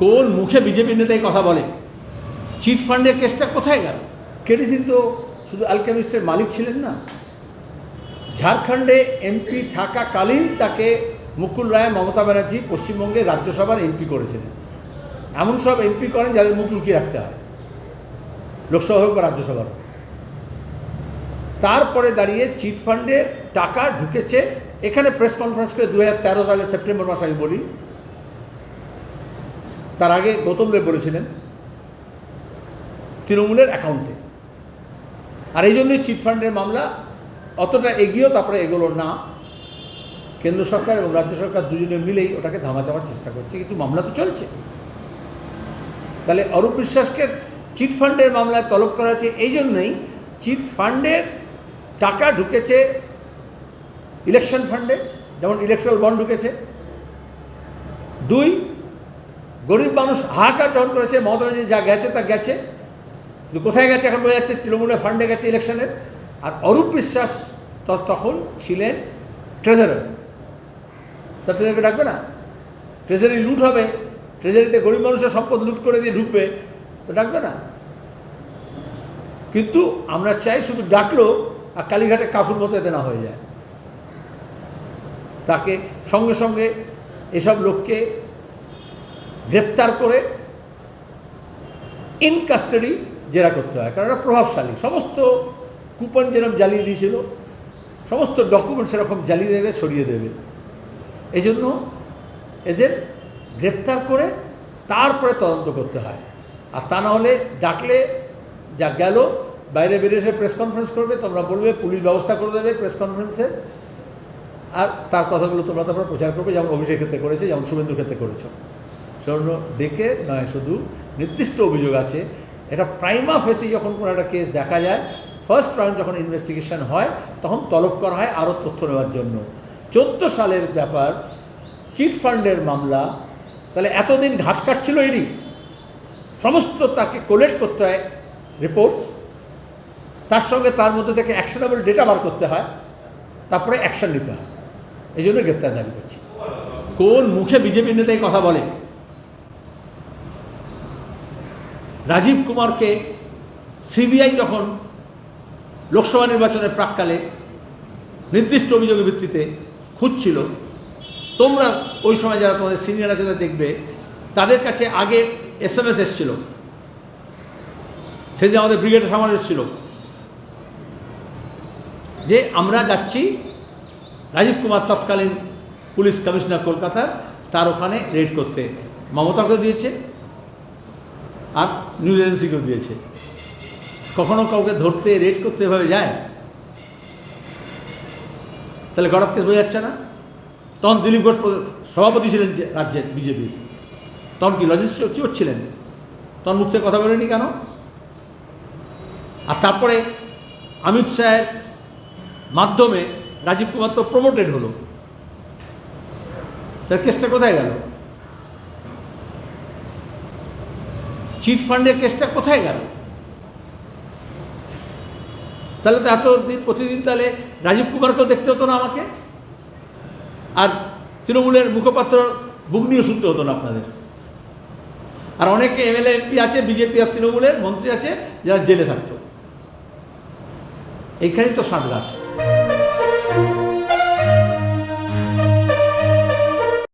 কোন মুখে বিজেপি নেতাই কথা বলে? চিট ফান্ডের কেসটা কোথায় গেল? কেডি সিং তো শুধু অ্যালকেমিস্টের মালিক ছিলেন না, ঝাড়খণ্ডে এমপি থাকাকালীন তাকে মুকুল রায় মমতা ব্যানার্জি পশ্চিমবঙ্গে রাজ্যসভার এমপি করেছিলেন। এমন সব এমপি করেন যাদের মুখ লুকিয়ে রাখতে হয়, লোকসভা হোক বা রাজ্যসভার হোক। তারপরে দাঁড়িয়ে চিট ফান্ডের টাকা ঢুকেছে, এখানে প্রেস কনফারেন্স করে 2013 সালের সেপ্টেম্বর মাসে আমি বলি, তার আগে গৌতম দেব বলেছিলেন তৃণমূলের অ্যাকাউন্টে। আর এই জন্যই চিট ফান্ডের মামলা অতটা এগিয়েও তারপরে এগোলো না। কেন্দ্র সরকার এবং রাজ্য সরকার দুজনে মিলেই ওটাকে ধামাচাপার চেষ্টা করছে, কিন্তু মামলা তো চলছে। তাহলে অরূপ বিশ্বাসকে চিট ফান্ডের মামলায় তলব করা হয়েছে এই জন্যই, চিট ফান্ডের টাকা ঢুকেছে ইলেকশন ফান্ডে, যেমন ইলেকট্রাল বন্ড ঢুকেছে। 2, গরিব মানুষ হাহাকার যখন করেছে, মমতা ব্যানার্জি যা গেছে তা গেছে, কিন্তু কোথায় গেছে এখন বোঝা যাচ্ছে, তৃণমূলের ফান্ডে গেছে ইলেকশনের। আর অরূপ বিশ্বাস তখন ছিলেন ট্রেজারার, তার ট্রেজারকে ডাকবে না? ট্রেজারি লুট হবে, ট্রেজারিতে গরিব মানুষের সম্পদ লুট করে দিয়ে ঢুকবে, তো ডাকবে না। কিন্তু আমরা চাই শুধু ডাকলো আর কালীঘাটে কাকুর মতো এতে না হয়ে যায়। তাকে সঙ্গে সঙ্গে এসব লোককে গ্রেপ্তার করে ইন কাস্টাডি জেরা করতে হয়, কারণ এরা প্রভাবশালী। সমস্ত কুপন যেরকম জ্বালিয়ে দিয়েছিল, সমস্ত ডকুমেন্টস এরকম জ্বালিয়ে দেবে, সরিয়ে দেবে। এই জন্য এদের গ্রেপ্তার করে তারপরে তদন্ত করতে হয়। আর তা না হলে ডাকলে যা গেল, বাইরে বেরিয়ে এসে প্রেস কনফারেন্স করবে, তোমরা বলবে পুলিশ ব্যবস্থা করে দেবে প্রেস কনফারেন্সে, আর তার কথাগুলো তোমরা তারপরে প্রচার করবে, যেমন অভিষেক ক্ষেত্রে করেছে, যেমন শুভেন্দু ক্ষেত্রে করেছ। সেজন্য ডেকে নয়, শুধু নির্দিষ্ট অভিযোগ আছে। এটা প্রাইমা ফেসি যখন কোনো একটা কেস দেখা যায়, ফার্স্ট রাউন্ড যখন ইনভেস্টিগেশন হয়, তখন তলব করা হয় আরও তথ্য নেওয়ার জন্য। 14 সালের ব্যাপার, চিট ফান্ডের মামলা। তাহলে এতদিন ঘাস কাটছিল ইডি, সমস্ত তাকে কোলেক্ট করতে হয় রিপোর্টস, তার সঙ্গে তার মধ্যে থেকে অ্যাকশনেবল ডেটা বার করতে হয়, তারপরে অ্যাকশন নিতে হয়। এই জন্য গ্রেপ্তার দাবি করছি। কোন মুখে বিজেপি নেতাই কথা বলে? রাজীব কুমারকে সিবিআই যখন লোকসভা নির্বাচনের প্রাক্কালে নির্দিষ্ট অভিযোগের ভিত্তিতে খুঁজছিল, তোমরা ওই সময় যারা তোমাদের সিনিয়র আছে তারা দেখবে, তাদের কাছে আগে SMS এসেছিল। সেদিন আমাদের ব্রিগেডের সামনে এসেছিল যে আমরা যাচ্ছি, রাজীব কুমার তৎকালীন পুলিশ কমিশনার কলকাতার, তার ওখানে রেড করতে। মমতাকেও দিয়েছে আর নিউজ এজেন্সিকেও দিয়েছে। কখনো কাউকে ধরতে রেড করতে এভাবে যায়? তাহলে গড়াপ কেস বোঝা যাচ্ছে না? তখন দিলীপ ঘোষ সভাপতি ছিলেন রাজ্যের বিজেপির, তখন কি লজিস্টিক ছিলেন? তখন মুখ থেকে কথা বলেনি কেন? আর তারপরে অমিত শাহের মাধ্যমে রাজীব কুমার তো প্রমোটেড হলো, তার কেসটা কোথায় গেল? চিট ফান্ডের কেসটা কোথায় গেল? তাহলে তো এতদিন প্রতিদিন তাহলে রাজীব কুমারকেও দেখতে হতো না আমাকে, আর তৃণমূলের মুখপাত্র বুক নিয়ে শুনতে হতো না আপনাদের। আর অনেকে MLA MP আছে, বিজেপি আর তৃণমূলের মন্ত্রী আছে, যারা জেলে থাকতো। এইখানেই তো সাঁতঘাট।